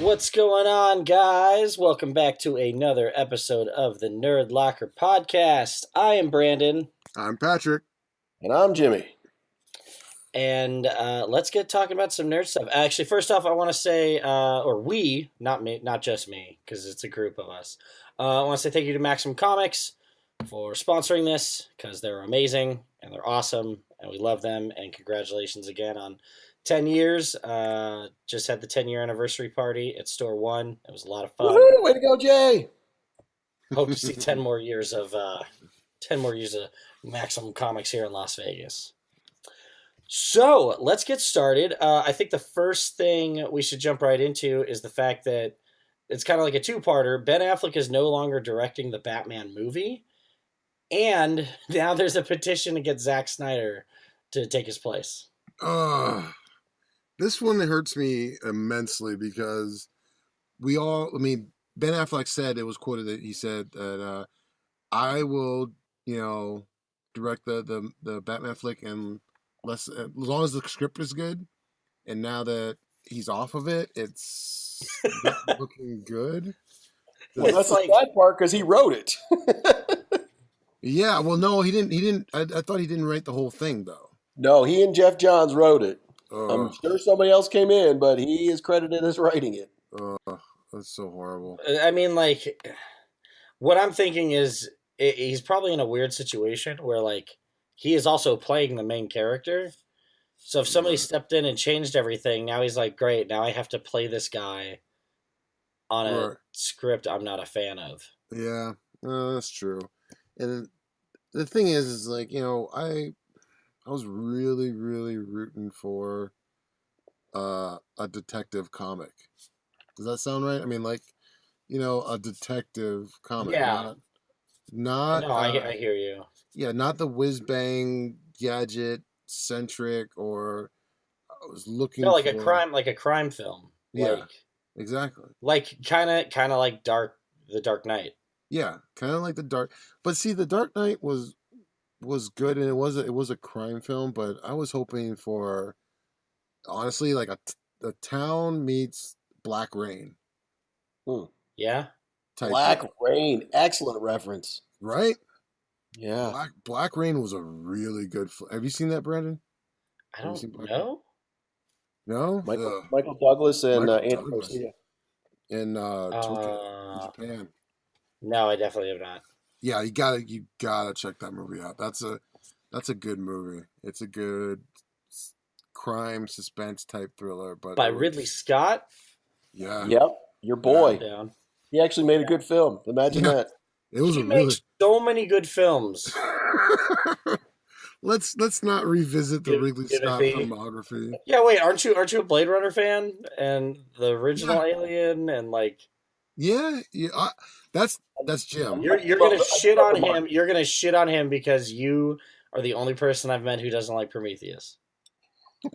What's going on, guys? Welcome back to another episode of the Nerdlocker podcast. I am Brandon. I'm Patrick. And I'm Jimmy. And let's get talking about some nerd stuff. Actually, first off, I want to say, or we, not me, not just me, because it's a group of us. I want to say thank you to Maximum Comics for sponsoring this, because they're amazing, and they're awesome, and we love them, and congratulations again on 10 years. Just had the 10-year anniversary party at Store One. It was a lot of fun. Woo-hoo, way to go, Jay! Hope to see 10 more years of Maximum Comics here in Las Vegas. So let's get started. I think the first thing we should jump right into is the fact that it's kind of like a two-parter. Ben Affleck is no longer directing the Batman movie, and now there's a petition to get Zack Snyder to take his place. This one hurts me immensely because Ben Affleck said, it was quoted that he said that I will, direct the Batman flick and as long as the script is good. And now that he's off of it, it's not looking good. Well, that's the bad part because he wrote it. Yeah, well, no, he didn't. I thought he didn't write the whole thing, though. No, he and Jeff Johns wrote it. I'm sure somebody else came in, but he is credited as writing it. That's so horrible. I mean, like, what I'm thinking is he's probably in a weird situation where, like, he is also playing the main character. So if somebody stepped in and changed everything, now he's like, great, now I have to play this guy on a script I'm not a fan of. Yeah, that's true. And the thing is like, I was really, really rooting for a detective comic. Does that sound right? I mean, like, a detective comic. Yeah. Not. No, I hear you. Yeah, not the whiz bang gadget centric, or I was looking. No, like for, a crime film. Yeah, exactly. Like kind of like the Dark Knight. Yeah, kind of like the Dark. But see, the Dark Knight was good, and it was a crime film. But I was hoping for, honestly, like a town meets Black Rain. Yeah. Black Rain, excellent reference. Right? Yeah. Black Rain was a really good. Have you seen that, Brandon? I don't know. No. Michael Douglas and Andy Garcia in Tokyo, Japan. No, I definitely have not. Yeah, you gotta check that movie out. That's a good movie. It's a good crime suspense type thriller, but by Ridley Scott. Yeah. Yep. Your boy. Yeah. He actually made a good film. Imagine that. It was he makes so many good films. Let's not revisit the Ridley Scott filmography. Yeah, wait, aren't you a Blade Runner fan and the original Alien and like? Yeah, that's Jim. You're gonna shit on him. You're gonna shit on him because you are the only person I've met who doesn't like Prometheus.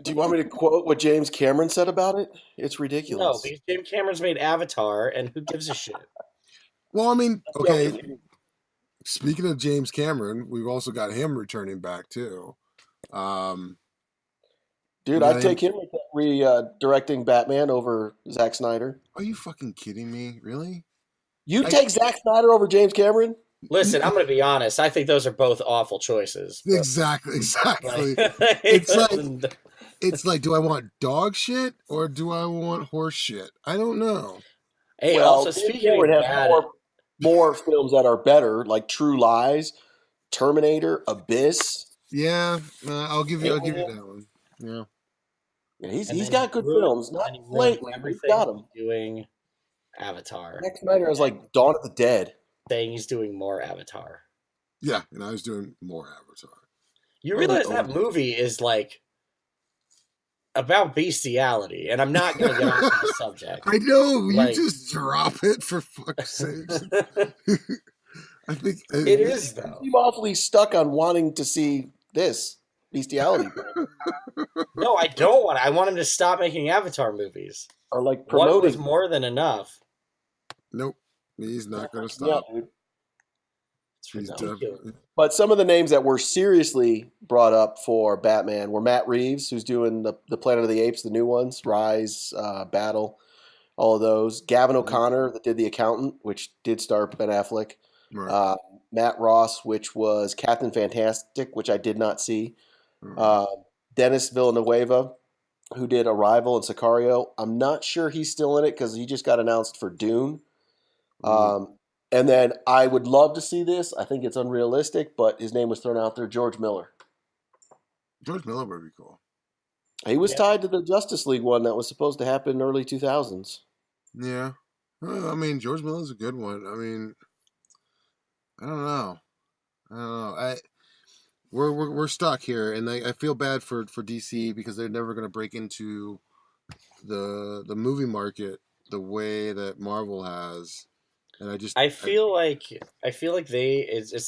Do you want me to quote what James Cameron said about it? It's ridiculous. No, because James Cameron's made Avatar, and who gives a shit? Well, I mean, okay. Speaking of James Cameron, we've also got him returning back too. Dude, I'd take him directing Batman over Zack Snyder. Are you fucking kidding me? Really? You take Zack Snyder over James Cameron? Listen, I'm going to be honest. I think those are both awful choices. Exactly. It's like, do I want dog shit or do I want horse shit? I don't know. Hey, also speaking of bad, more films that are better, like True Lies, Terminator, Abyss. Yeah, I'll give you that one. Yeah. He's got good films. Not lately, he's got them. Doing Avatar. Zack Snyder is like Dawn of the Dead. Saying he's doing more Avatar. Yeah, and I was doing more Avatar. You realize that movie is like about bestiality, and I'm not going to get off the subject. I know, you just drop it for fuck's sake. I think it is, though. I'm awfully stuck on wanting to see this bestiality. No, I don't want. I want him to stop making Avatar movies. Or like promoting. One was more than enough. Nope, he's not going to stop. Yeah, dude. But some of the names that were seriously brought up for Batman were Matt Reeves, who's doing the Planet of the Apes, the new ones, Rise, Battle. all of those. Gavin Mhm. O'Connor that did The Accountant, which did star Ben Affleck. Right. Matt Ross, which was Captain Fantastic, which I did not see. Mhm. Uh, Dennis Villanueva, who did Arrival and Sicario. I'm not sure he's still in it because he just got announced for Dune. Ooh. And then I would love to see this. I think it's unrealistic, but his name was thrown out there, George Miller. George Miller would be cool. He was Yeah. tied to the Justice League one that was supposed to happen in early 2000s. Yeah. Well, I mean, George Miller's a good one. I mean, I don't know. I don't know. We're stuck here, and I feel bad for DC because they're never going to break into the movie market the way that Marvel has. And I feel like it's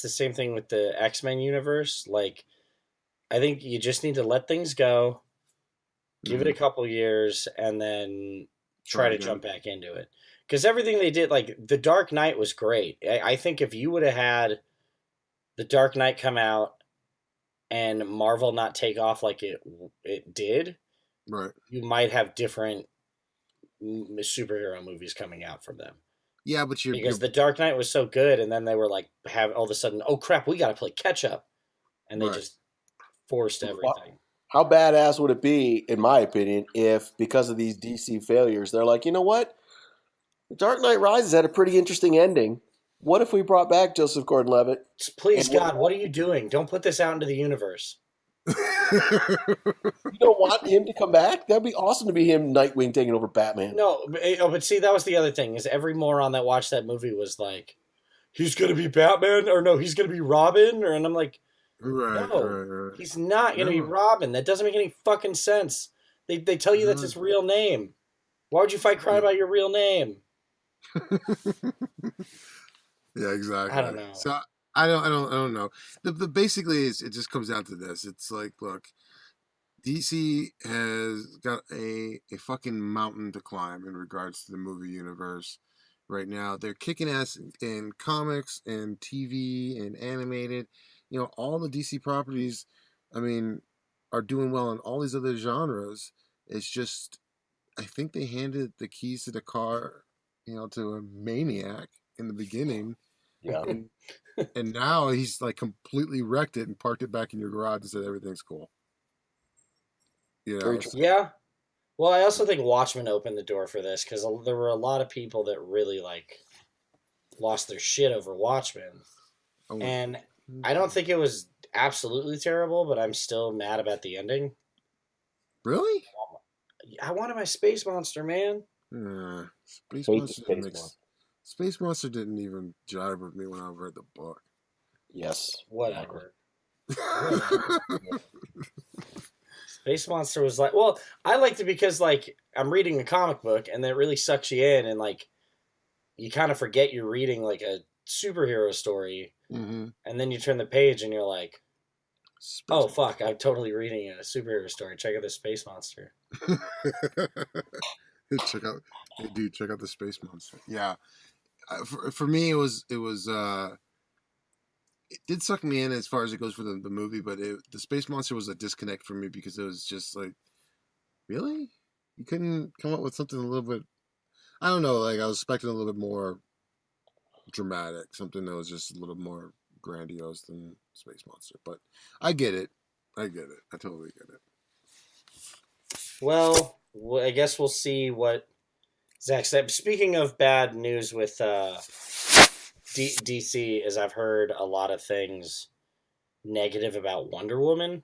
the same thing with the X-Men universe. Like I think you just need to let things go, give it a Mhm. couple years, and then try Try to again. jump back into it. Because everything they did, like The Dark Knight, was great. I think if you would have had The Dark Knight come out and Marvel not take off like it did, Right. you might have different superhero movies coming out from them. Yeah, but you're Because The Dark Knight was so good, and then they were like, have all of a sudden, oh crap, we got to play catch up, and they right. just forced everything. How badass would it be, in my opinion, if because of these DC failures, they're like, you know what? The Dark Knight Rises had a pretty interesting ending. What if we brought back Joseph Gordon-Levitt? Please, And God, what are you doing? Don't put this out into the universe. you don't want him to come back? That'd be awesome to be him, Nightwing, taking over Batman. No, but see, that was the other thing is every moron that watched that movie was like, he's gonna be Batman, or no, he's gonna be Robin, and I'm like, right, no, right. he's not gonna be No, Robin. That doesn't make any fucking sense. They tell you that's no. his real name. Why would you fight crime about your real name? Yeah, I exactly. don't know. So I don't know. The basically is it just comes down to this. It's like, look, DC has got a fucking mountain to climb in regards to the movie universe right now. They're kicking ass in comics and TV and animated. You know, all the DC properties, I mean, are doing well in all these other genres. It's just I think they handed the keys to the car, to a maniac in the beginning, Yeah. and and now he's like completely wrecked it and parked it back in your garage and said everything's cool. Very true. So, Yeah. Well, I also think Watchmen opened the door for this because there were a lot of people that really like lost their shit over Watchmen, oh, and I don't think it was absolutely terrible, but I'm still mad about the ending. really? I wanted my space monster, man. Space Hate the Monster didn't space make one. Space Monster didn't even jive with me when I read the book. Yes. Whatever. Whatever. Space Monster was like, well, I liked it because like I'm reading a comic book and that really sucks you in, and like you kind of forget you're reading like a superhero story, Mm-hmm. and then you turn the page and you're like, Space oh fuck, I'm totally reading a superhero story. Check out this Space Monster. Monster. check out, hey, dude, check out the Space Monster. Yeah, for me it did suck me in as far as it goes for the movie, but the Space Monster was a disconnect for me because it was just like, really, you couldn't come up with something a little bit. I don't know, like I was expecting a little bit more dramatic, something that was just a little more grandiose than Space Monster. But I get it. I get it. I totally get it. Well, I guess we'll see what Zach said. Speaking of bad news with DC, is I've heard a lot of things negative about Wonder Woman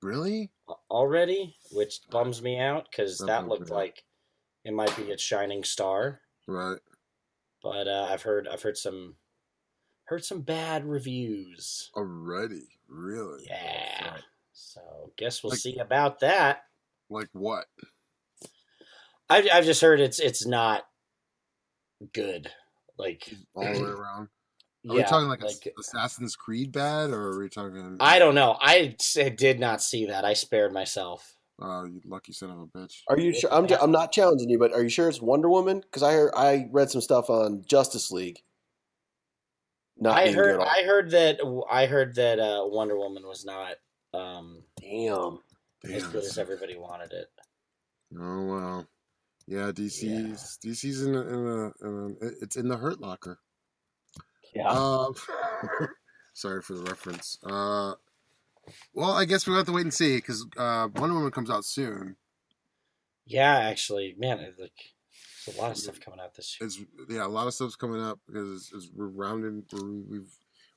Really? already, which bums me out because That that bummed looked me out. like it might be its shining star. Right. But I've heard some bad reviews. Already. Really? Yeah. So guess we'll Like see about that. like what? I've just heard it's not good. Like All the way around. Are we yeah, talking like like Assassin's Creed bad, or are we talking? I don't know. Did not see that. I spared myself. You lucky son of a bitch. Are you sure? I'm not challenging you, but are you sure it's Wonder Woman? Because I read some stuff on Justice League not being good. I heard that Wonder Woman was not Damn. as Damn. good as everybody wanted it. Oh well. Yeah, DC's it's in the Hurt Locker. Yeah. Um, sorry for the reference. Well, I guess we'll have to wait and see because Wonder Woman comes out soon. Yeah, actually, man, there's a lot of stuff coming out this year. It's a lot of stuff's coming up because we've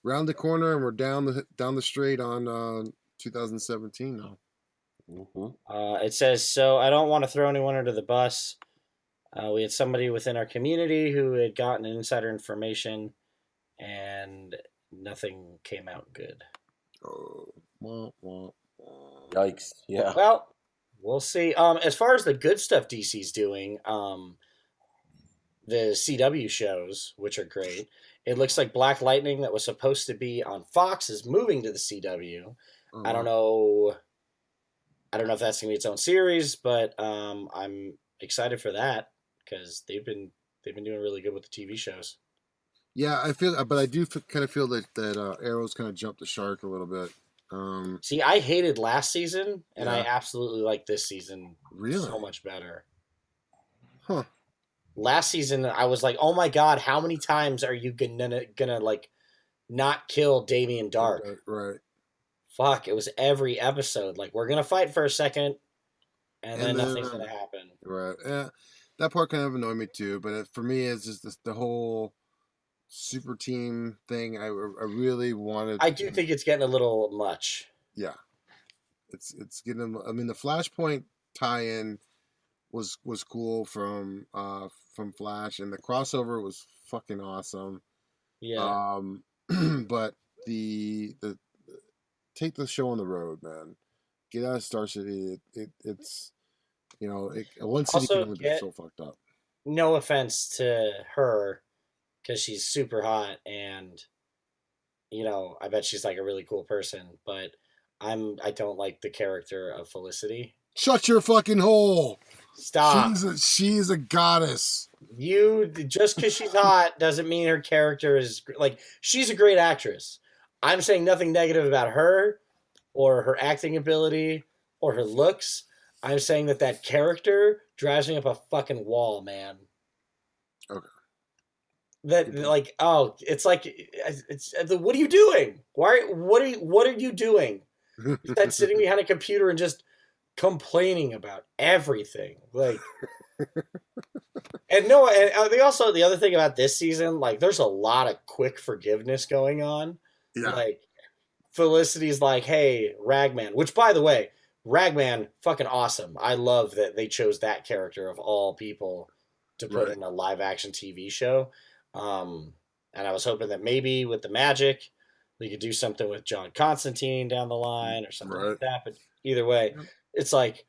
round the corner and we're down the straight on 2017 now. Mm-hmm. It says, so I don't want to throw anyone under the bus. We had somebody within our community who had gotten insider information, and nothing came out good. Oh, wah, wah, wah. Yikes! Yeah. Well, we'll see. As far as the good stuff DC's doing, the CW shows, which are great. It looks like Black Lightning, that was supposed to be on Fox, is moving to the CW. Oh, I don't know. I don't know if that's gonna be its own series, but I'm excited for that because they've been doing really good with the TV shows. Yeah, but I do kind of feel that Arrow's kind of jumped the shark a little bit. See, I hated last season, and I Yeah. absolutely like this season Really? so much better. Huh? Last season, I was like, "Oh my god, how many times are you gonna like not kill Damien Dark?" Right. Fuck, it was every episode. Like, we're gonna fight for a second, and then nothing's gonna happen. Right. Yeah, that part kind of annoyed me too. But for me, it's just the whole super team thing. I really wanted. I do think it's getting a little much. Yeah, it's getting. I mean, the Flashpoint tie-in was cool from Flash, and the crossover was fucking awesome. Yeah. But the take the show on the road, man. Get out of Star City. It's one city can Also, only be so fucked up. no offense to her, because she's super hot, and I bet she's like a really cool person, but I don't like the character of Felicity. Shut your fucking hole. Stop. She's a goddess. You just because she's hot doesn't mean her character is like she's a great actress. I'm saying nothing negative about her or her acting ability or her looks. I'm saying that character drives me up a fucking wall, man. Okay. That like it's like what are you doing? What are you doing? Besides sitting behind a computer and just complaining about everything, like. And no, and they also, the other thing about this season, like, there's a lot of quick forgiveness going on. Yeah. Like, Felicity's like, hey, Ragman, which, by the way, Ragman, fucking awesome. I love that they chose that character of all people to put in a live action TV show. And I was hoping that maybe with the magic, we could do something with John Constantine down the line or something like that. But either way, it's like,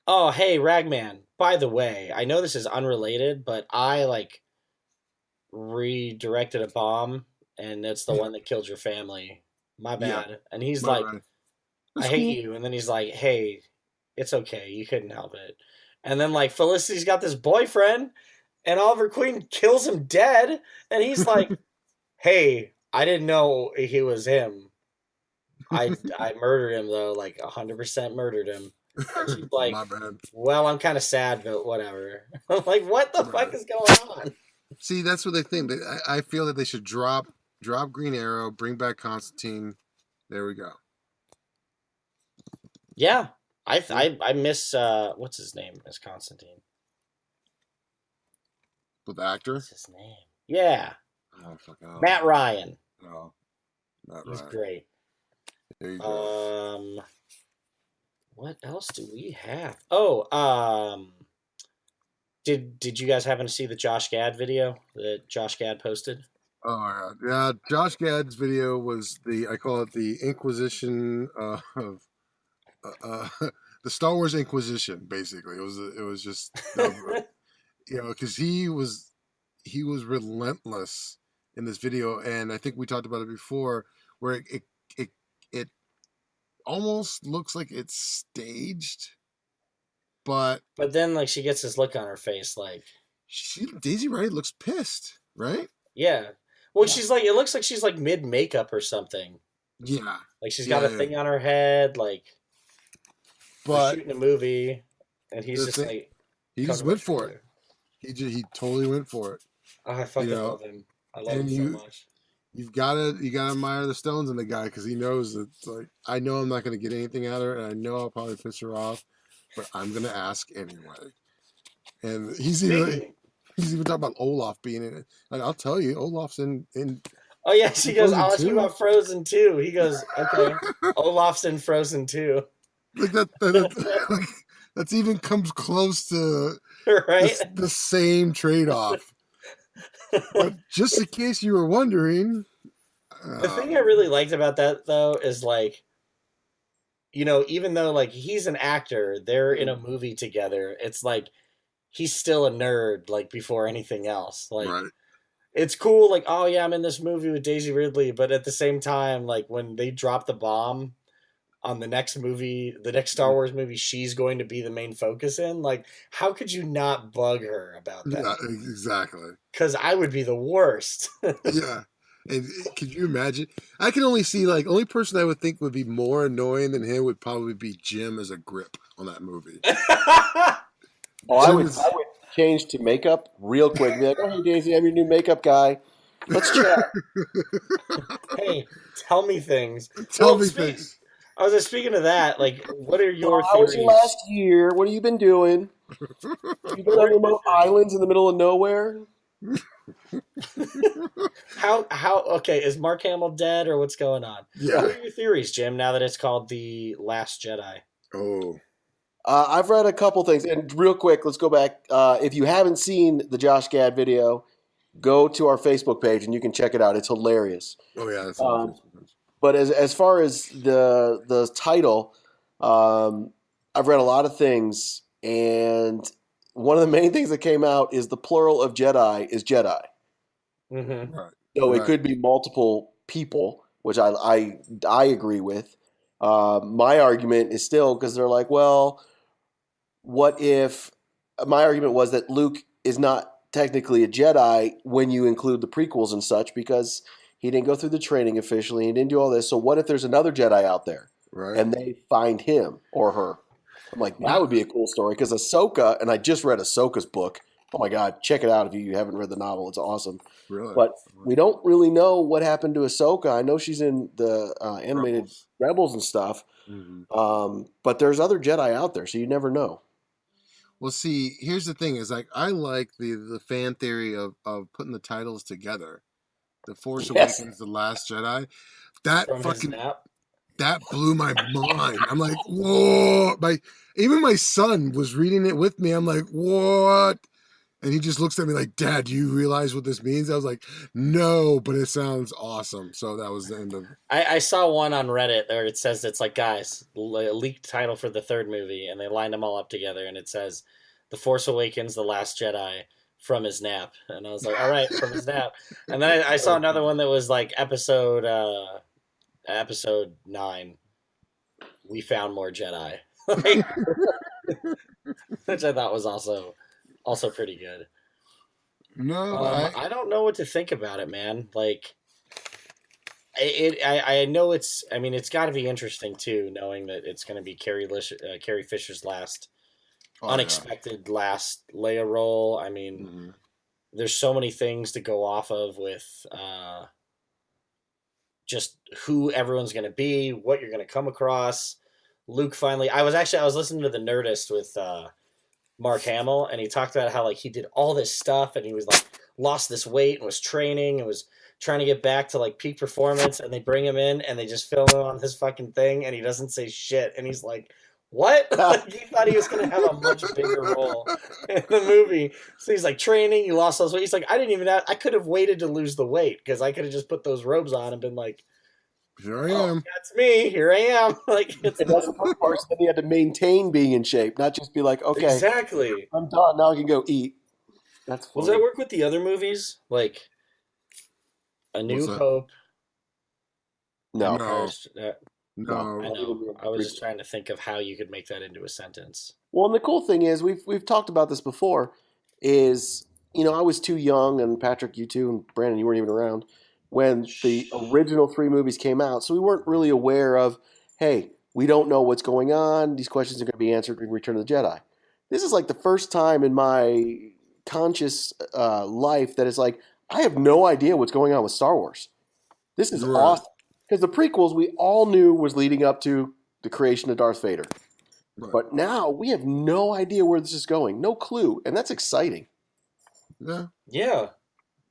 oh, hey, Ragman, by the way, I know this is unrelated, but I, like, redirected a bomb, and it's the one that killed your family. My bad. Yeah. And he's like, I hate you. And then he's like, hey, it's okay. You couldn't help it. And then, like, Felicity's got this boyfriend, and Oliver Queen kills him dead, and he's like, hey, I didn't know he was him. I murdered him, though, like, 100% murdered him. And she's like, well, I'm kind of sad, but whatever. I'm like, what the fuck is going on? See, that's what they think. I feel that they should drop Green Arrow, bring back Constantine. There we go. Yeah, I miss what's his name as Constantine. With the actor? What's his name? Yeah. Oh, fuck. Matt Ryan. Oh, he's great. There you go. What else do we have? Oh, did you guys happen to see the Josh Gad video that Josh Gad posted? Oh yeah, Josh Gad's video was I call it the Inquisition of the Star Wars Inquisition. Basically, it was just because he was relentless in this video, and I think we talked about it before, where it almost looks like it's staged, but then like she gets this look on her face, like Daisy Ridley looks pissed, right? Yeah. Well, she's like, it looks like she's like mid makeup or something. Yeah. Like she's got a thing on her head, like. But shooting a movie, and he's just like. He just went for it. He totally went for it. Oh, I fucking love him. I love him so much. You gotta admire the stones in the guy because he knows that like I know I'm not gonna get anything out of her, and I know I'll probably piss her off, but I'm gonna ask anyway. And he's even talking about Olaf being in it. Like I'll tell you, Olaf's in. Oh yeah, she goes, I'll ask you about Frozen 2. He goes, okay, Olaf's in Frozen 2. Like that that's even comes close to right? the same trade-off. But just in case you were wondering, the thing I really liked about that though is like, you know, even though like he's an actor, they're in a movie together. It's like he's still a nerd, like before anything else. Like, right. It's cool. Like, oh yeah, I'm in this movie with Daisy Ridley, but at the same time, like when they drop the bomb on the next movie, the next Star Wars movie, she's going to be the main focus in. Like, how could you not bug her about that? Yeah, exactly. Because I would be the worst. Yeah. And could you imagine? I can only see like only person I would think would be more annoying than him would probably be Jim as a grip on that movie. I would change to makeup real quick. Be like, oh hey Daisy, I'm your new makeup guy. Let's chat. Hey, tell me things. Tell me things. I was just speaking of that. Like, what are your theories? How was your last year? What have you been doing? You been on remote islands in the middle of nowhere? How okay, is Mark Hamill dead or what's going on? Yeah. What are your theories, Jim, now that it's called The Last Jedi? Oh. I've read a couple things, and real quick, let's go back. If you haven't seen the Josh Gad video, go to our Facebook page and you can check it out. It's hilarious. Oh yeah, that's but as far as the title, I've read a lot of things, and one of the main things that came out is the plural of Jedi is Jedi. Mm-hmm. Right. So it could be multiple people, which I agree with. My argument is still because they're like, well, what if? My argument was that Luke is not technically a Jedi when you include the prequels and such because he didn't go through the training officially. He didn't do all this. So what if there's another Jedi out there, right? And they find him or her? I'm like, that would be a cool story because Ahsoka, and I just read Ahsoka's book. Oh my God, check it out if you haven't read the novel. It's awesome. Really? But we don't really know what happened to Ahsoka. I know she's in the animated Rebels and stuff. Mm-hmm. But there's other Jedi out there, so you never know. Well, see, here's the thing: is like I like the fan theory of putting the titles together. The Force Awakens, The Last Jedi. That From his fucking nap? that blew my mind. I'm like, whoa! Even my son was reading it with me. I'm like, what? And he just looks at me like, Dad, do you realize what this means? I was like, no, but it sounds awesome. So that was the end of. I saw one on Reddit where it says it's like, guys, leaked title for the third movie, and they lined them all up together, and it says, The Force Awakens, The Last Jedi, from his nap. And I was like, all right, from his nap. And then I saw another one that was like episode 9, We Found More Jedi. Which I thought was also pretty good. No, I don't know what to think about it, man. Like, I know it's. I mean, it's got to be interesting too, knowing that it's going to be Carrie Fisher's last unexpected last Leia role. I mean, there's so many things to go off of with just who everyone's going to be, what you're going to come across. Luke finally. I was listening to the Nerdist with Mark Hamill, and he talked about how like he did all this stuff, and he was like lost this weight and was training and was trying to get back to like peak performance, and they bring him in and they just film him on this fucking thing, and he doesn't say shit, and he's like, what? Like, he thought he was going to have a much bigger role in the movie. So he's like training, he lost those weight. He's like, I could have waited to lose the weight because I could have just put those robes on and been like, here I am. That's me. Here I am. Like, it's that's the fun part. Then he had to maintain being in shape, not just be like, okay, exactly. I'm done. Now I can go eat. That's funny. Does that work with the other movies? Like A New Hope? No. No. I was just trying to think of how you could make that into a sentence. Well, and the cool thing is, we've talked about this before, is, you know, I was too young, and Patrick, you too, and Brandon, you weren't even around, when the original 3 movies came out. So we weren't really aware of, hey, we don't know what's going on. These questions are going to be answered in Return of the Jedi. this is like the first time in my conscious life that it's like I have no idea what's going on with Star Wars. This is Right. awesome because the prequels we all knew was leading up to the creation of Darth Vader, Right. but now we have no idea where this is going, no clue, and that's exciting. Yeah, Yeah.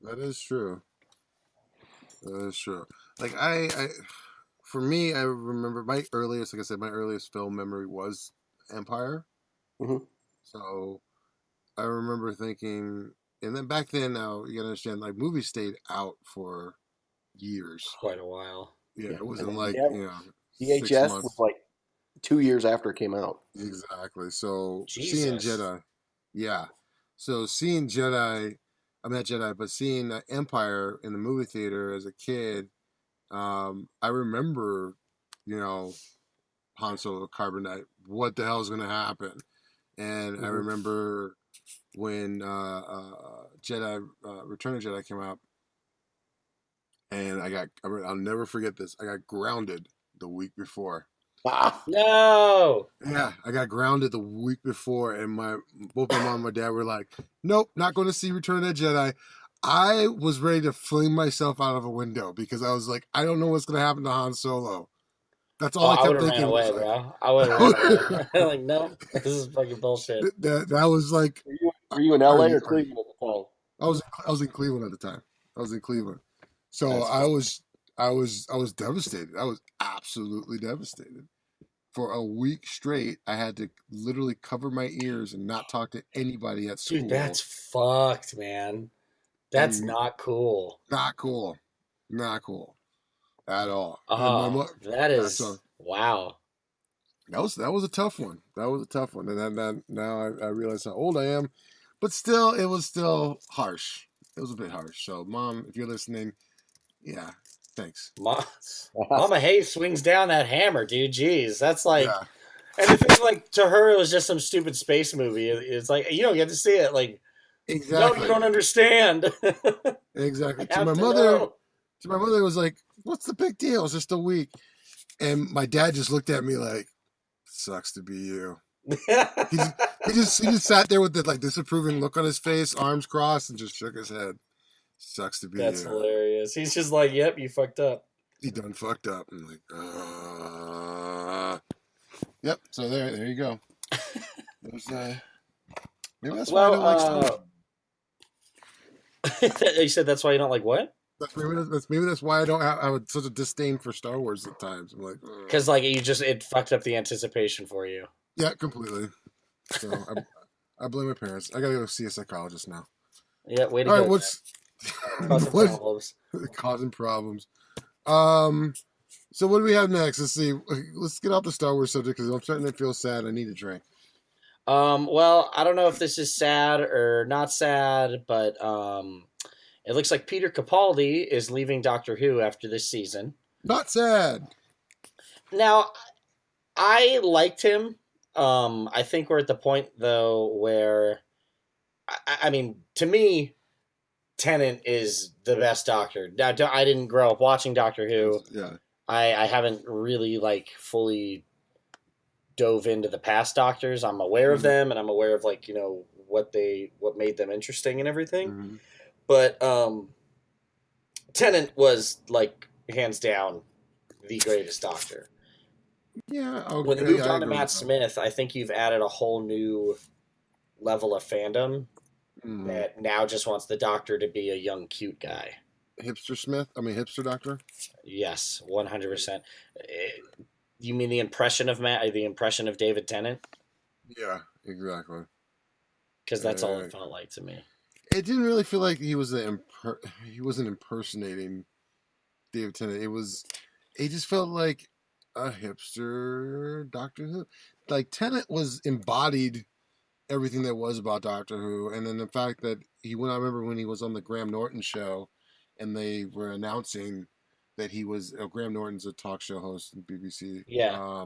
that is true. That is true. Like for me, I remember my earliest, like I said, my earliest film memory was Empire. Hmm. So I remember thinking, and then back then, now you gotta understand, like movies stayed out for years. Quite a while. Yeah, Yeah, it and wasn't then like never, 6 VHS was months like 2 years after it came out. exactly. So seeing Jesus. Jedi, yeah. So seeing Jedi, I'm not Jedi, but seeing Empire in the movie theater as a kid, I remember, you know, Han Solo Carbonite. What the hell is going to happen? And I Hmm. remember when Jedi Return of Jedi came out, and I'll never forget this. I got grounded the week before. Ah, No. Yeah, I got grounded the week before, and both my mom and my dad were like, "Nope, not going to see Return of the Jedi." I was ready to fling myself out of a window because I was like, I don't know what's going to happen to Han Solo. That's Oh, all I I would kept have ran thinking was away, like, bro. I would have ran away. Like, no, this is fucking bullshit. that was like, were you in are LA you? or Cleveland at the time? I was in Cleveland at the time. I was in Cleveland, so That's funny. I was devastated. I was absolutely devastated. For a week straight, I had to literally cover my ears and not talk to anybody at Dude, school. that's fucked, man. That's And not cool. not cool, not cool at all. And my Oh, mom, that yeah, so is wow. that was a tough one. That was a tough one. And then now I realize how old I am, but still, it was still harsh. It was a bit harsh. So, mom, if you're listening, yeah, thanks. Ma- Mama Hayes swings down that hammer, dude. Jeez, that's like, Yeah, and the thing, like, to her, it was just some stupid space movie. It's like you don't get to see it. Like, no, you exactly, don't understand. exactly. I have to know. To my mother, it was like, "What's the big deal? It's just a week." And my dad just looked at me like, "Sucks to be you." He just he just sat there with the like disapproving look on his face, arms crossed, and just shook his head. Sucks to be That's you. hilarious. He's just like, "Yep, you fucked up." He done fucked up. I'm like, yep. So there you go. There's, maybe that's why I Well, don't like Star Wars. you said that's why you don't like what? Maybe that's why I don't have such a disdain for Star Wars at times. I'm like, Because like it fucked up the anticipation for you. yeah, completely. So I blame my parents. I gotta go see a psychologist now. Yeah, way to All right, go. what's Causing what's problems. causing problems? Um, so what do we have next? Let's see. Let's get off the Star Wars subject because I'm starting to feel sad. I need a drink. Well, I don't know if this is sad or not sad, but it looks like Peter Capaldi is leaving Doctor Who after this season. Not sad. Now, I liked him. I think we're at the point though where, I mean, to me, Tennant is the best Doctor. Now, I didn't grow up watching Doctor Who. Yeah. I haven't really like fully dove into the past Doctors. I'm aware of them, and I'm aware of like what made them interesting and everything. Mm-hmm. But Tennant was like hands down the greatest Doctor. Yeah. When they Okay. moved I on to agree Matt with that. Smith, I think you've added a whole new level of fandom Mm-hmm. that now just wants the Doctor to be a young, cute guy. Hipster Smith. I mean, hipster doctor. Yes, 100%. You mean the impression of the impression of David Tennant? Yeah. Exactly. Because that's all it felt like to me. It didn't really feel like he was he wasn't impersonating David Tennant. It just felt like a hipster Doctor Who. Like Tennant was embodied everything that was about Doctor Who, and then the fact that I remember when he was on the Graham Norton show, and they were announcing that he was Graham Norton's a talk show host in BBC. Yeah.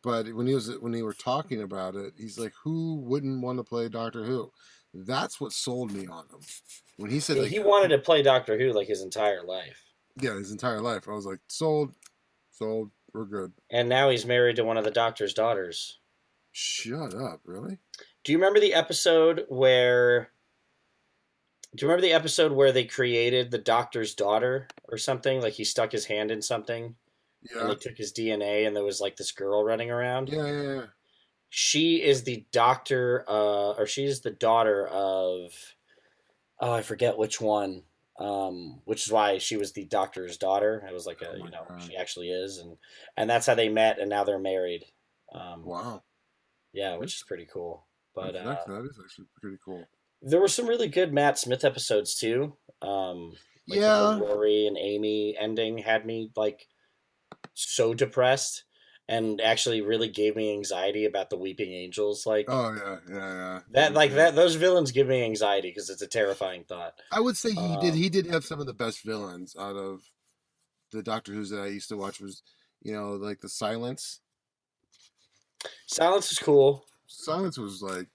But when they were talking about it, he's like, "Who wouldn't want to play Doctor Who?" That's what sold me on him. When he said Yeah, like he wanted to play Doctor Who like his entire life. yeah, his entire life, I was like, sold, we're good. And now he's married to one of the Doctor's daughters. Shut up! Really? Do you remember the episode where? Do you remember the episode where they created the doctor's daughter or something? Like he stuck his hand in something, and Yeah. they took his DNA, and there was like this girl running around. Yeah. Yeah. Yeah. She is the doctor, or she is the daughter of. Oh, I forget which one. Which is why she was the doctor's daughter. It was like Oh a, my god! she actually is, and that's how they met, and now they're married. Um, Wow. yeah, which is pretty cool. But That is actually pretty cool. there were some really good Matt Smith episodes too. Like the whole Yeah. Rory and Amy ending had me like so depressed, and actually really gave me anxiety about the Weeping Angels. Like Oh yeah. Yeah. Yeah. that, Me like too. that. Those villains give me anxiety because it's a terrifying thought. I would say he did. Um, He did have some of the best villains out of the Doctor Who's that I used to watch. Was like the Silence. Silence is cool. Silence was like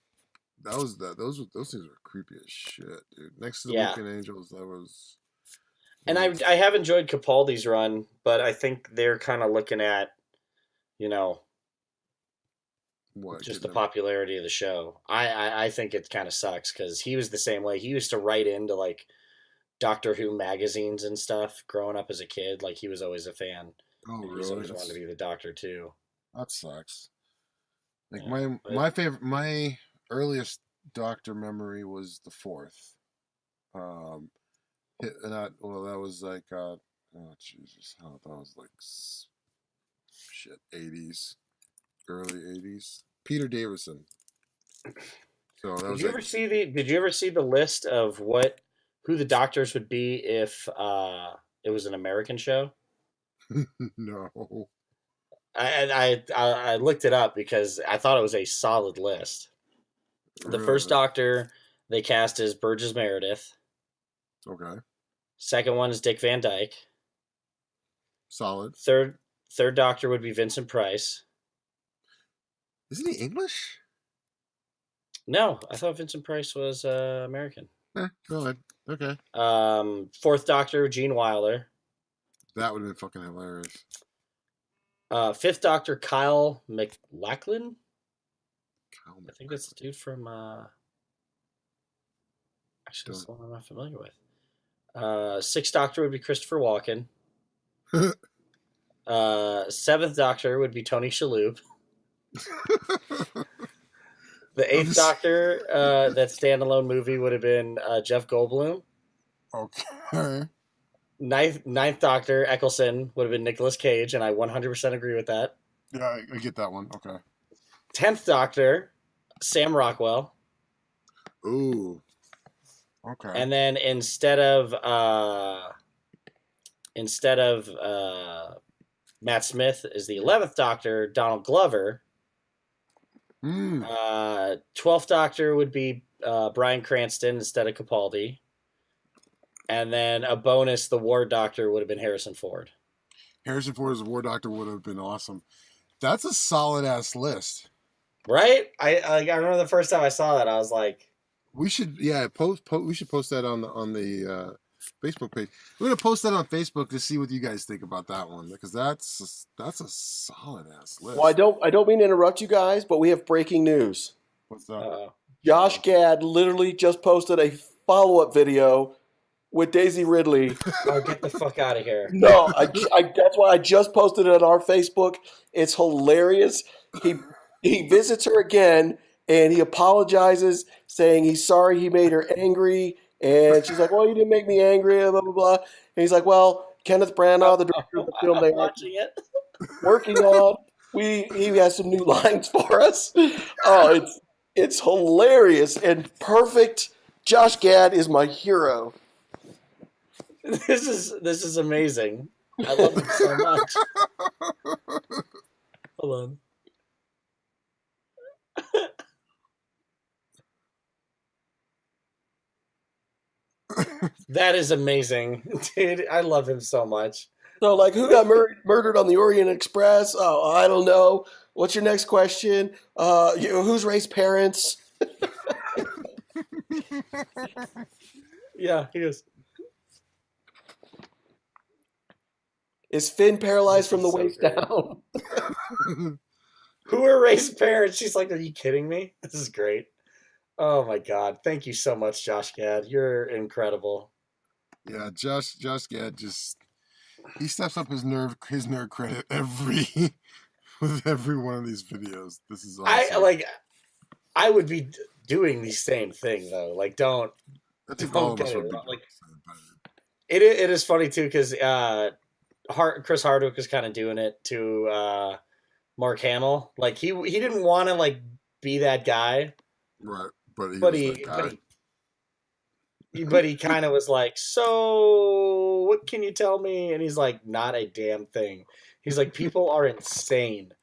that was that those things were creepy as shit, dude. Next to the Yeah, Weeping Angels, that was and oof. I have enjoyed Capaldi's run, but I think they're kind of looking at you know What just the getting them? popularity of the show. I think it kind of sucks because he was the same way. He used to write into like Doctor Who magazines and stuff growing up as a kid. Like he was always a fan, Oh and he's really? always wanted to be the Doctor too. That sucks. Like Yeah, but my earliest Doctor memory was the fourth. Um, that was like oh Jesus, how that was like shit 80s, early 80s. Peter Davison. So that did was you like ever see the Did you ever see the list of who the Doctors would be if it was an American show? no. I looked it up because I thought it was a solid list. The first Really? Doctor they cast is Burgess Meredith. Okay. Second one is Dick Van Dyke. Solid. Third Doctor would be Vincent Price. Isn't he English? No, I thought Vincent Price was American. Go ahead. Okay. Fourth Doctor Gene Wilder. That would have been fucking hilarious. Fifth Doctor Kyle MacLachlan. Cal I think that's the dude from. Actually, that's Don't. the one I'm not familiar with. Sixth Doctor would be Christopher Walken. Seventh Doctor would be Tony Shalhoub. The I'm Eighth just Doctor, that standalone movie would have been Jeff Goldblum. okay. Ninth Doctor, Eccleston, would have been Nicolas Cage, and I 100% agree with that. Yeah, I get that one. Okay. 10th Doctor, Sam Rockwell. Ooh. Okay. And then instead of Matt Smith is the 11th Doctor, Donald Glover. Hmm. 12th Doctor would be Bryan Cranston instead of Capaldi. And then a bonus, the War Doctor would have been Harrison Ford. Harrison Ford as a War Doctor would have been awesome. That's a solid ass list. Right? I remember the first time I saw that, I was like, We should we should post that on the Facebook page. We're gonna post that on Facebook to see what you guys think about that one because that's a solid ass list. Well, I don't mean to interrupt you guys, but we have breaking news. What's that? uh-oh. Josh Gad literally just posted a follow-up video with Daisy Ridley. Oh, get the fuck out of here. No, that's why I just posted it on our Facebook. It's hilarious. He visits her again and he apologizes, saying he's sorry he made her angry. And she's like, "Well, you didn't make me angry." Blah blah blah. And he's like, "Well, Kenneth Branagh, the director of the film they I'm are watching it. working on, he has some new lines for us." Oh, it's hilarious and perfect. Josh Gad is my hero. This is amazing. I love it so much. Hold on. That is amazing, dude. I love him so much. So, like, who got murdered on the Orient Express? Oh, I don't know. What's your next question? Who's Ray's parents? Yeah, he goes. Is Finn paralyzed This from is the so waist great. down? Who are Ray's parents? She's like, are you kidding me? This is great. Oh my god. Thank you so much, Josh Gad. You're incredible. Yeah, Josh Gad just he steps up his nerd credit every with every one of these videos. This is I awesome. like I would be doing the same thing though. Like I think all don't of get us it would be wrong. doing Like the same. it is funny too because Chris Hardwick was kind of doing it to Mark Hamill. Like he didn't want to like be that guy, Right, but he but was that he but guy. he kind of was like, so what can you tell me? And he's like, not a damn thing. He's like, people are insane.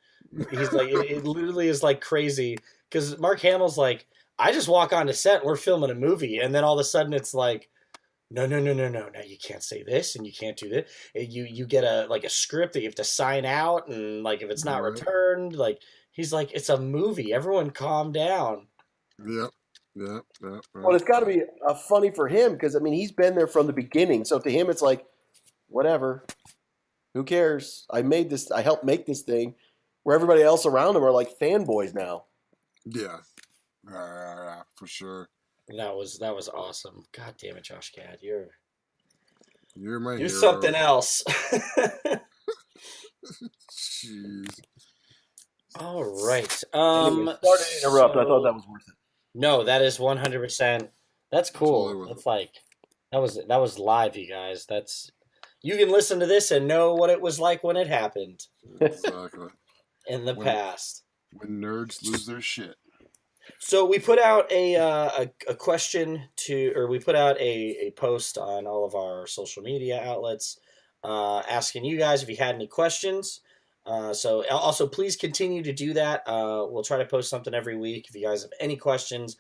He's like, it literally is like crazy because Mark Hamill's like, I just walk onto set and we're filming a movie, and then all of a sudden it's like, no, you can't say this and you can't do this. You get a script that you have to sign out, and like if it's not Right. returned, like he's like, it's a movie. Everyone calm down. Yep. Yep. Yep. Well, it's got to be funny for him because I mean he's been there from the beginning. So to him, it's like, whatever. Who cares? I made this. I helped make this thing. Where everybody else around him are like fanboys now. Yeah. For sure. That was awesome. God damn it, Josh Gad, You're my you're hero. something else. Jeez. All right. Anyway, sorry to interrupt. I thought that was worth it. No, that is 100%. That's cool. Totally worth That's it. like that was live, you guys. That's you can listen to this and know what it was like when it happened Exactly. in the past. When nerds lose their shit. So we put out a question or we put out a post on all of our social media outlets asking you guys if you had any questions. So also please continue to do that. We'll try to post something every week if you guys have any questions,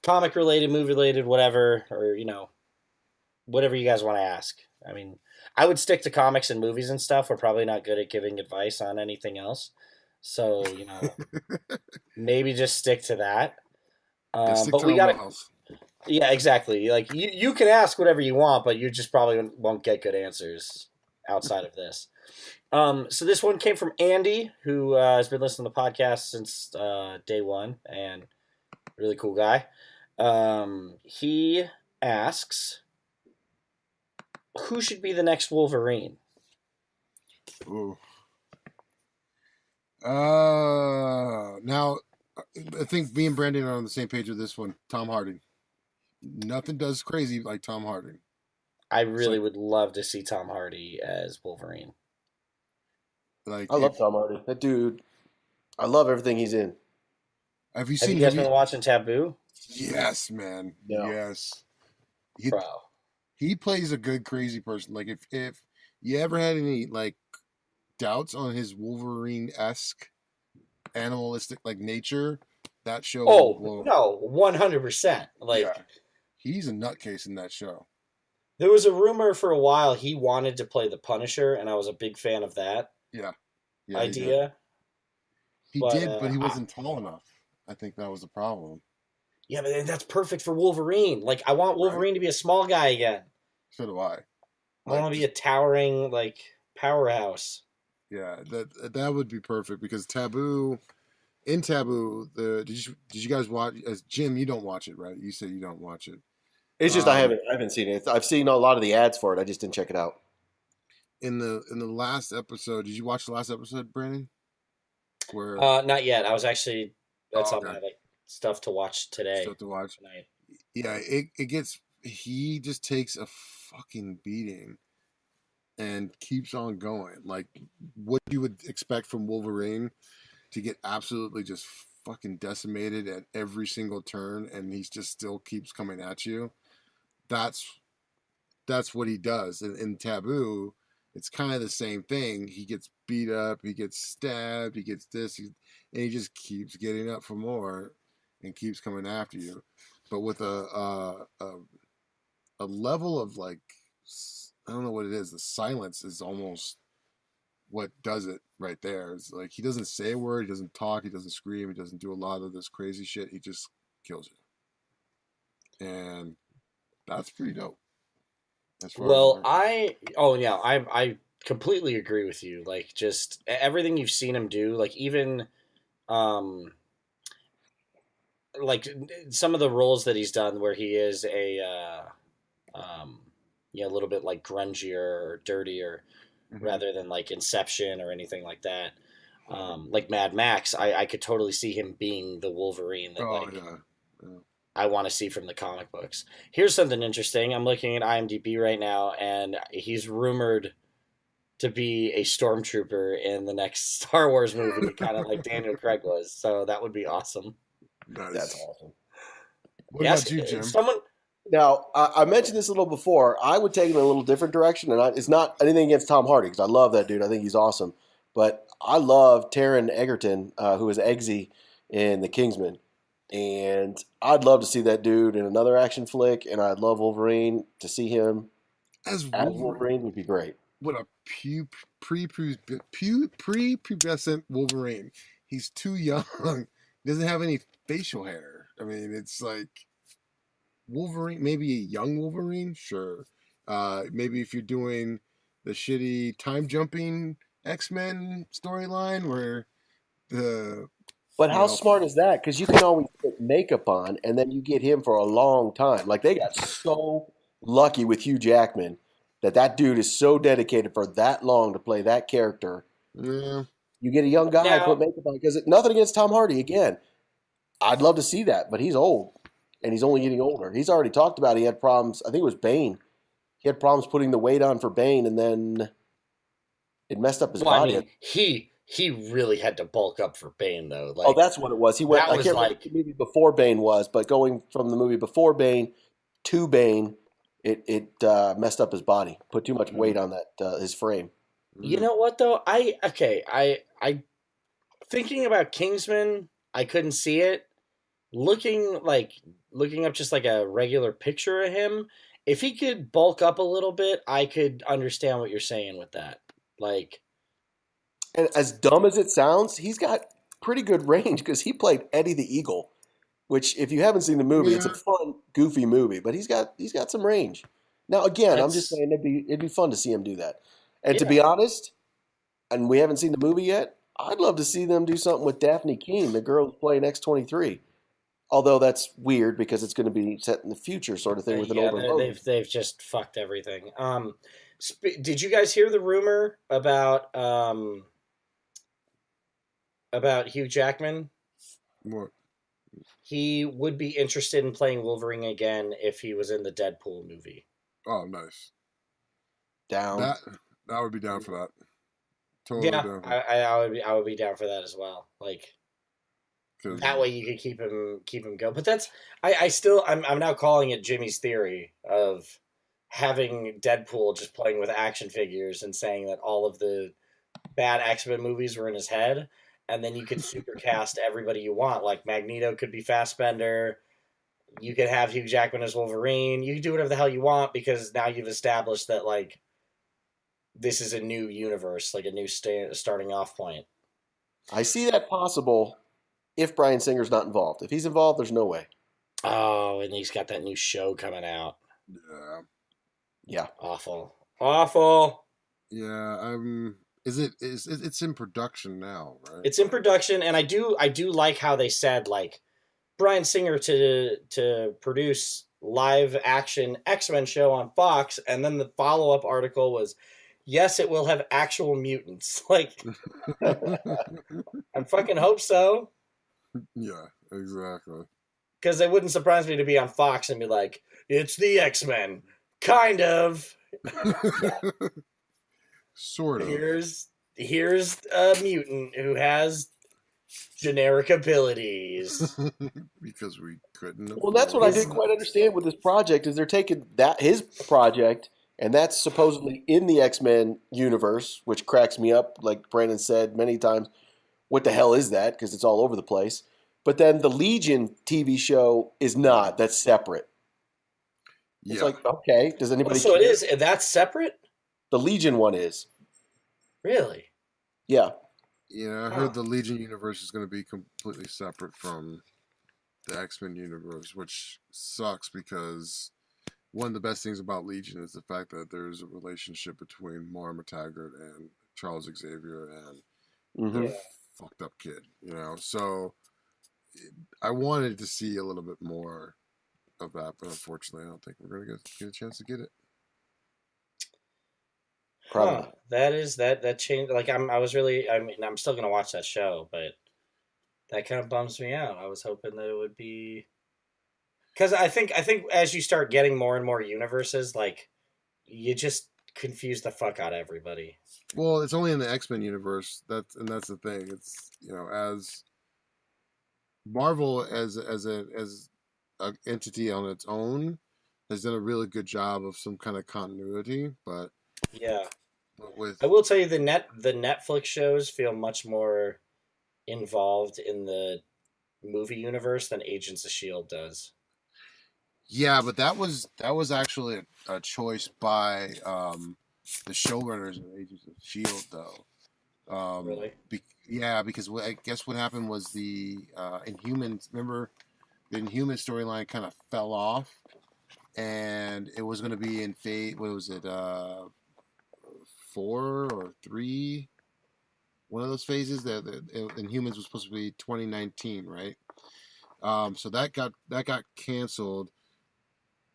comic related, movie related, whatever, or whatever you guys want to ask. I mean, I would stick to comics and movies and stuff. We're probably not good at giving advice on anything else. So, maybe just stick to that. Stick But to we our got to, wheelhouse. yeah, exactly. Like you can ask whatever you want, but you just probably won't get good answers outside of this. So this one came from Andy, who has been listening to the podcast since day one, and really cool guy. He asks, who should be the next Wolverine? Ooh. Now, I think me and Brandon are on the same page with this one. Tom Hardy. Nothing does crazy like Tom Hardy. I really would love to see Tom Hardy as Wolverine. I love Tom Hardy. That dude, I love everything he's in. Have you Have seen? you guys been watching Taboo? Yes, man. No. Yes. Bro. He plays a good crazy person. Like if you ever had any like doubts on his Wolverine-esque animalistic like nature, that show Oh no, 100%. Like yeah, he's a nutcase in that show. there was a rumor for a while he wanted to play the Punisher, and I was a big fan of that idea. He did, but he wasn't tall enough. I think that was the problem. Yeah, but that's perfect for Wolverine. Like I want Wolverine to be a small guy again. So do I. I want to be a towering like powerhouse. Yeah, that would be perfect because Taboo. In Taboo, did you guys watch? As Jim, you don't watch it, right? You say you don't watch it. It's just I haven't seen it. I've seen a lot of the ads for it. I just didn't check it out. In the last episode, did you watch the last episode, Brandon? Where not yet. I was actually on my stuff to watch today. Stuff to watch tonight. Yeah, it gets. He just takes a fucking beating and keeps on going. Like what you would expect from Wolverine to get absolutely just fucking decimated at every single turn, and he just still keeps coming at you. That's what he does. In Taboo, it's kind of the same thing. He gets beat up, he gets stabbed, he gets this, and he just keeps getting up for more and keeps coming after you. But with a level of like, I don't know what it is. The silence is almost what does it right there. It's like he doesn't say a word, he doesn't talk, he doesn't scream, he doesn't do a lot of this crazy shit. He just kills you, and that's pretty dope. Well, I completely agree with you. Like just everything you've seen him do, like even um, like some of the roles that he's done where he is um, a little bit like grungier or dirtier Mhm. rather than like Inception or anything like that. Like Mad Max, I could totally see him being the Wolverine that Oh like yeah. Yeah. I want to see from the comic books. Here's something interesting. I'm looking at IMDb right now, and he's rumored to be a stormtrooper in the next Star Wars movie, kind of like Daniel Craig was. So that would be awesome. That's Nice. awesome. What Yes, about you, Jim? someone. Now, I mentioned this a little before. I would take it in a little different direction, and it's not anything against Tom Hardy because I love that dude. I think he's awesome. But I love Taron Egerton, who is Eggsy in The Kingsman, and I'd love to see that dude in another action flick. And I'd love Wolverine to see him As as Wolverine, Wolverine would be great. what a prepubescent Wolverine. He's too young. Doesn't have any facial hair. I mean, it's like Wolverine, maybe a young Wolverine, sure. Maybe if you're doing the shitty time jumping X-Men storyline where the But you how know smart is that? Because you can always put makeup on, and then you get him for a long time. Like they got so lucky with Hugh Jackman that that dude is so dedicated for that long to play that character. yeah, You get a young guy, put Now, makeup on. Because nothing against Tom Hardy. Again, I'd love to see that, but he's old, and he's only getting older. He's already talked about he had problems. I think it was Bane. He had problems putting the weight on for Bane, and then it messed up his well, I body. mean, he really had to bulk up for Bane though. Oh, Like that's what it was. He went. that I was can't remember what like, the movie before Bane was, but going from the movie before Bane to Bane, it messed up his body. Put too much weight on that his frame. you mm, know what though? I thinking about Kingsman, I couldn't see it. Looking like looking up just like a regular picture of him, if he could bulk up a little bit, I could understand what you're saying with that. Like, And as dumb as it sounds, he's got pretty good range because he played Eddie the Eagle, which if you haven't seen the movie, it's a yeah, fun, goofy movie, but he's got some range. Now again, I'm just that's saying it'd be fun to see him do that. And to yeah. be honest, and we haven't seen the movie yet, I'd love to see them do something with Daphne Keene, the girl who's playing X-23. Although that's weird because it's going to be set in the future, sort of thing, with an Yeah, older Logan. they've just fucked everything. Did you guys hear the rumor about Hugh Jackman? what? He would be interested in playing Wolverine again if he was in the Deadpool movie. Oh, nice. Down. That I would be down for that. Totally Yeah, down for I would be down for that as well. Like because that way you could keep him go. But that's I'm now calling it Jimmy's theory of having Deadpool just playing with action figures and saying that all of the bad X-Men movies were in his head, and then you could supercast everybody you want. Like Magneto could be Fassbender. You could have Hugh Jackman as Wolverine. You could do whatever the hell you want because now you've established that like this is a new universe, like a new starting off point. I see that possible if Bryan Singer's not involved. If he's involved, there's no way. Oh, and he's got that new show coming out. yeah, Yeah. Awful. Awful. yeah. It's in production now, right? It's in production, and I do like how they said like Bryan Singer to produce live action X-Men show on Fox, and then the follow up article was, yes, it will have actual mutants. Like I fucking hope so, yeah, exactly. because it wouldn't surprise me to be on Fox and be like, it's the X-Men, kind of. Sort of. Here's a mutant who has generic abilities. Because we couldn't Well, that's what I didn't afford quite understand with this project is they're taking that his project, and that's supposedly in the X-Men universe, which cracks me up. Like Brandon said many times, what the hell is that? Because it's all over the place. But then the Legion TV show is not. That's separate. It's Yeah, like, okay, does anybody So it care? is. That's separate. The Legion one is. Really? Yeah. yeah. I Huh. heard the Legion universe is going to be completely separate from the X-Men universe, which sucks because one of the best things about Legion is the fact that there's a relationship between Moira McTaggart and Charles Xavier, and Hmm. they're Yeah. fucked up kid, So I wanted to see a little bit more of that, but unfortunately, I don't think we're gonna get a chance to get it. Huh. That changed. Like I mean, I'm still gonna watch that show, but that kind of bums me out. I was hoping that it would be because I think as you start getting more and more universes, like you just confuse the fuck out of everybody. Well, it's only in the X-Men universe. That's the thing. It's as Marvel as a entity on its own has done a really good job of some kind of continuity, Yeah, but with I will tell you the Netflix shows feel much more involved in the movie universe than Agents of Shield does. yeah, but that was actually a choice by the showrunners of Agents of Shield, though. Really? Yeah, because I guess what happened was the Inhumans. Remember, the Inhuman storyline kind of fell off, and it was going to be in Fate. What was it? 4 or 3? One of those phases. The Inhumans was supposed to be 2019, right? So that got canceled.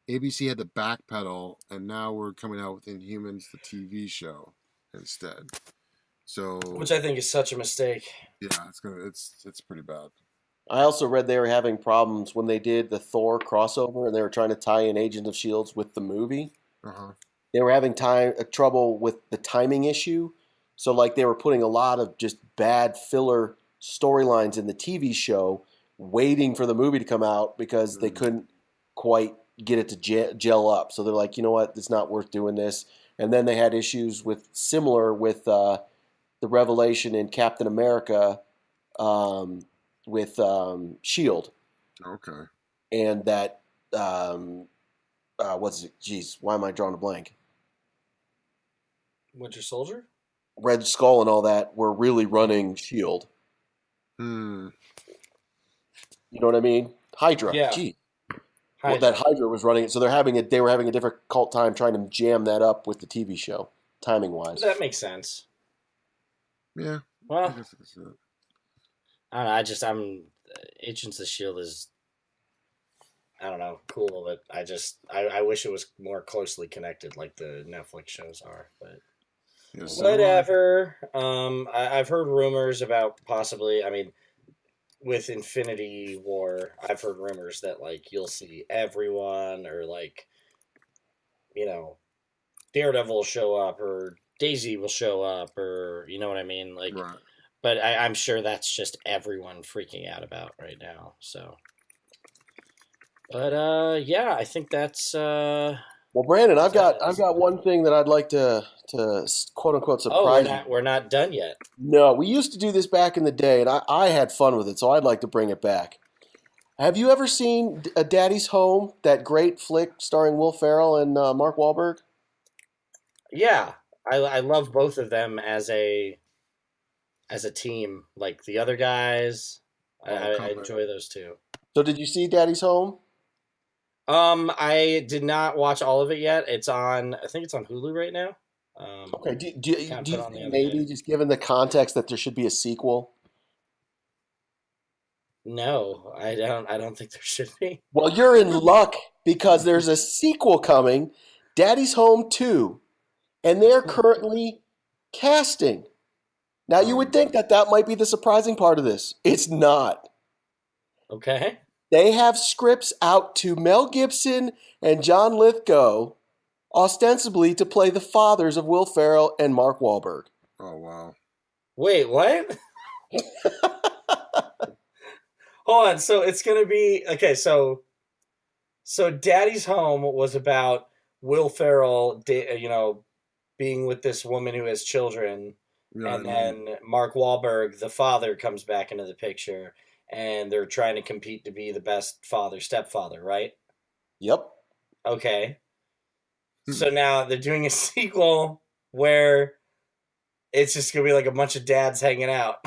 ABC had to backpedal, and now we're coming out with Inhumans, the TV show, instead. So Which I think is such a mistake. yeah, it's pretty bad. I also read they were having problems when they did the Thor crossover and they were trying to tie in Agents of Shields with the movie. Uh-huh. They were having trouble with the timing issue. So like they were putting a lot of just bad filler storylines in the TV show, waiting for the movie to come out because they couldn't quite get it to gel up. So they're like, you know what, it's not worth doing this. And then they had issues with the revelation in Captain America with Shield, Okay. and that what's it? Jeez, why am I drawing a blank? Winter Soldier? Red Skull and all that were really running Shield. Hmm. You know what I mean? Hydra. Yeah. Gee. Well, Hydra. that Hydra was running it, so they were having a difficult time trying to jam that up with the TV show, timing wise. That makes sense. Yeah. Well, I guess that's it. I don't know. I'm Agents of Shield is, I don't know, cool, but I wish it was more closely connected like the Netflix shows are. But Yeah, so do I. whatever. I've heard rumors about possibly. I mean, with Infinity War, I've heard rumors that like you'll see everyone or like, you know, Daredevil will show up or Daisy will show up or you know what I mean, like. Right. But I'm sure that's just everyone freaking out about right now. So, but yeah, I think that's. Well, Brandon, I've got one thing that I'd like to quote unquote surprise you. We're not done yet. No, we used to do this back in the day, and I had fun with it, so I'd like to bring it back. Have you ever seen Daddy's Home, that great flick starring Will Ferrell and Mark Wahlberg? Yeah, I love both of them as a team. Like the other guys, I enjoy those two. So did you see Daddy's Home? I did not watch all of it yet. It's on. I think it's on Hulu right now. Okay. Do you put think on the other maybe day. just given the context that there should be a sequel? No, I don't. I don't think there should be. Well, you're in luck because there's a sequel coming, Daddy's Home 2, and they're currently casting. Now, you would think that might be the surprising part of this. It's not. Okay. They have scripts out to Mel Gibson and John Lithgow, ostensibly to play the fathers of Will Ferrell and Mark Wahlberg. Oh wow. Wait, what? Hold on. So it's gonna be okay. So Daddy's Home was about Will Ferrell, being with this woman who has children, Yeah, and then Mark Wahlberg, the father, comes back into the picture, and they're trying to compete to be the best stepfather, right? Yep. Okay. So now they're doing a sequel where it's just gonna be like a bunch of dads hanging out.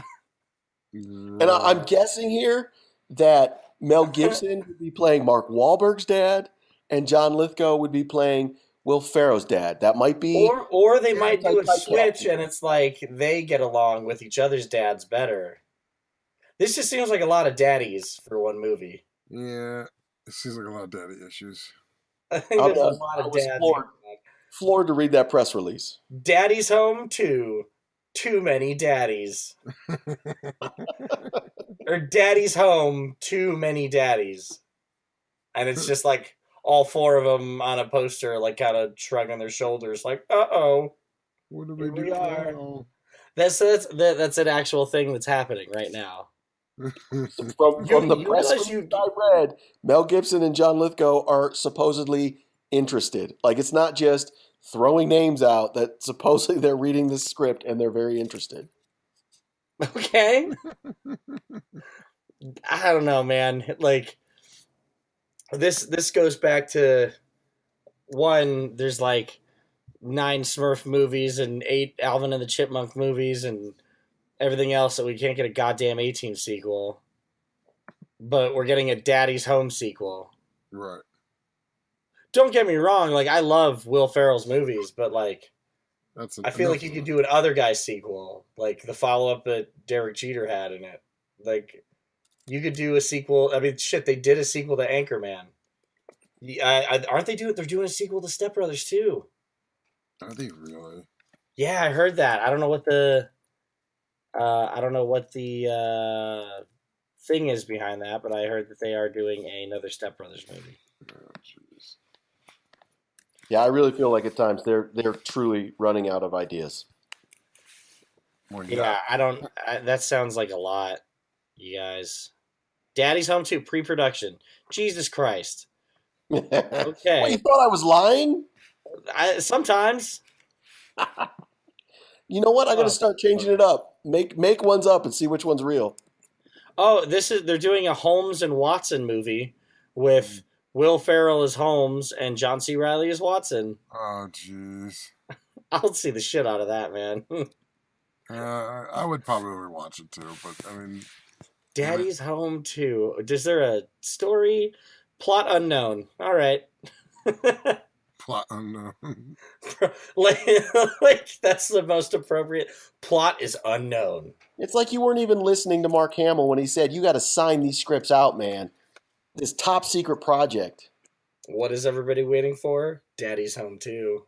And I'm guessing here that Mel Gibson would be playing Mark Wahlberg's dad, and John Lithgow would be playing Will Ferrell's dad. That might be, or they might do a type switch, casting. and it's like they get along with each other's dads better. This just seems like a lot of daddies for one movie. Yeah, it seems like a lot of daddy issues. I think there's a lot I of was dads. floored to read that press release. Daddy's Home 2. Too many daddies. Or Daddy's Home, Too many daddies. And it's just like all four of them on a poster, like kind of shrugging their shoulders, like, "Uh-oh, What do here we we do are." now? That's an actual thing that's happening right now. From the You press realize release I read, Mel Gibson and John Lithgow are supposedly interested. Like, it's not just throwing names out, that supposedly they're reading the script and they're very interested. Okay. I don't know, man. Like this goes back to one, there's like 9 Smurf movies and 8 Alvin and the Chipmunk movies and everything else that we can't get a goddamn A-Team sequel. But we're getting a Daddy's Home sequel. Right. Don't get me wrong, like I love Will Ferrell's movies, but like I feel like you could do an other guy's sequel, like the follow-up that Derek Jeter had in it. Like you could do a sequel. I mean, shit, they did a sequel to Anchorman. Aren't they doing? They're doing a sequel to Step Brothers too. Are they really? Yeah, I heard that. I don't know what the thing is behind that, but I heard that they are doing another Step Brothers movie. Oh, jeez. Yeah, I really feel like at times they're truly running out of ideas. Yeah, that sounds like a lot, you guys. Daddy's Home 2 pre-production. Jesus Christ. Okay. What, you thought I was lying? Sometimes. You know what? I'm gonna start changing it up. Make ones up and see which one's real. Oh, they're doing a Holmes and Watson movie with Will Ferrell as Holmes and John C. Reilly as Watson. Oh, jeez. I'll see the shit out of that, man. I would probably watch it too, but I mean, Daddy's Home 2. Is there a story? Plot unknown. All right. plot unknown. like that's the most appropriate. Plot is unknown. It's like you weren't even listening to Mark Hamill when he said, "You got to sign these scripts out, man. This top secret project." What is everybody waiting for? Daddy's Home 2.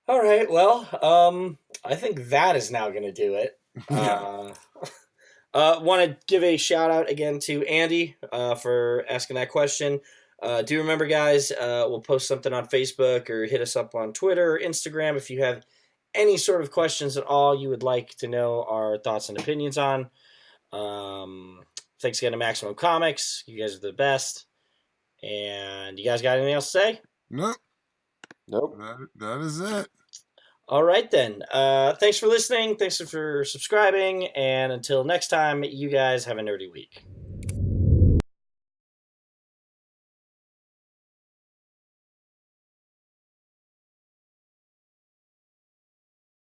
All right. Well, I think that is now going to do it. Yeah. Want to give a shout out again to Andy for asking that question. Do remember, guys, we'll post something on Facebook or hit us up on Twitter or Instagram if you have any sort of questions at all you would like to know our thoughts and opinions on. Thanks again to Maximum Comics. You guys are the best. And you guys got anything else to say? Nope. Nope. That is it. All right, then. Thanks for listening. Thanks for subscribing. And until next time, you guys have a nerdy week.